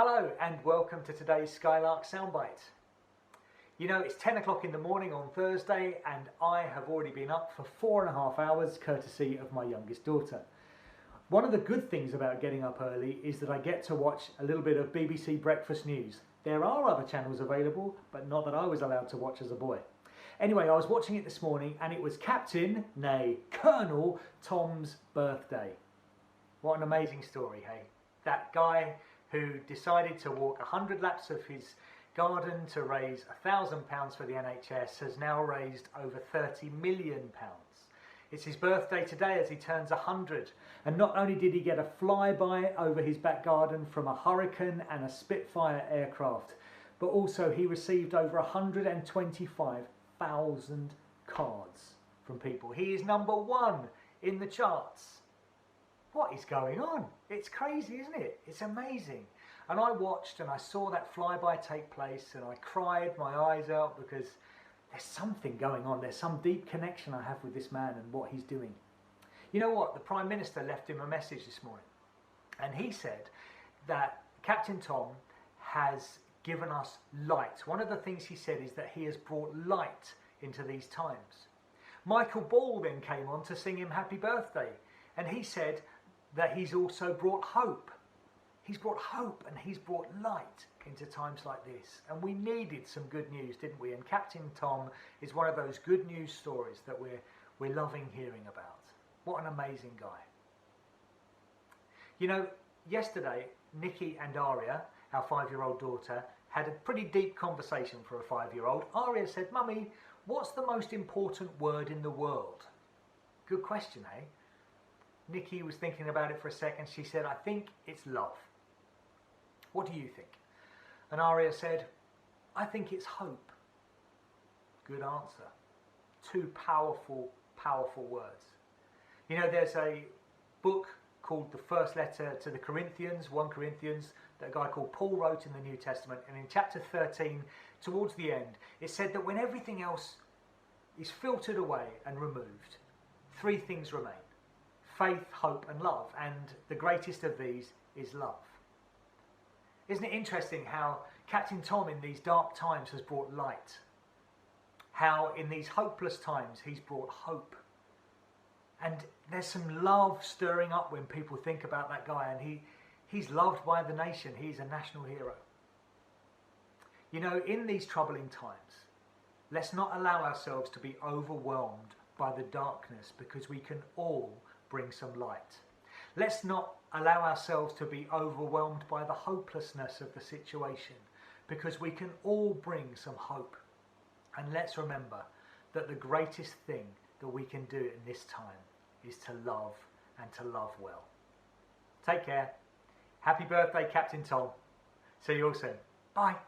Hello and welcome to today's Skylark Soundbite. You know, it's 10 o'clock in the morning on Thursday and I have already been up for 4.5 hours courtesy of my youngest daughter. One of the good things about getting up early is that I get to watch a little bit of BBC Breakfast News. There are other channels available, but not that I was allowed to watch as a boy. Anyway, I was watching it this morning and it was Captain, nay, Colonel Tom's birthday. What an amazing story, hey? That guy who decided to walk 100 laps of his garden to raise £1,000 for the NHS has now raised over £30 million. It's his birthday today as he turns 100, and not only did he get a flyby over his back garden from a Hurricane and a Spitfire aircraft, but also he received over 125,000 cards from people. He is #1 in the charts. What is going on? It's crazy, isn't it? It's amazing. And I watched and I saw that flyby take place and I cried my eyes out because there's something going on. There's some deep connection I have with this man and what he's doing. You know what? The Prime Minister left him a message this morning and he said that Captain Tom has given us light. One of the things he said is that he has brought light into these times. Michael Ball then came on to sing him happy birthday and he said that he's also brought hope. He's brought hope and he's brought light into times like this. And we needed some good news, didn't we? And Captain Tom is one of those good news stories that we're loving hearing about. What an amazing guy. You know, yesterday, Nikki and Aria, our 5-year-old daughter, had a pretty deep conversation for a 5-year-old. Aria said, "Mummy, what's the most important word in the world?" Good question, eh? Nikki was thinking about it for a second. She said, "I think it's love." What do you think? And Aria said, "I think it's hope." Good answer. Two powerful, powerful words. You know, there's a book called The First Letter to the Corinthians, 1 Corinthians, that a guy called Paul wrote in the New Testament. And in chapter 13, towards the end, it said that when everything else is filtered away and removed, 3 things remain: faith, hope and love, and the greatest of these is love. Isn't it interesting how Captain Tom in these dark times has brought light? How in these hopeless times he's brought hope. And there's some love stirring up when people think about that guy, and he's loved by the nation. He's a national hero. You know, in these troubling times, let's not allow ourselves to be overwhelmed by the darkness, because we can all bring some light. Let's not allow ourselves to be overwhelmed by the hopelessness of the situation, because we can all bring some hope. And let's remember that the greatest thing that we can do in this time is to love, and to love well. Take care. Happy birthday, Captain Tom. See you all soon. Bye.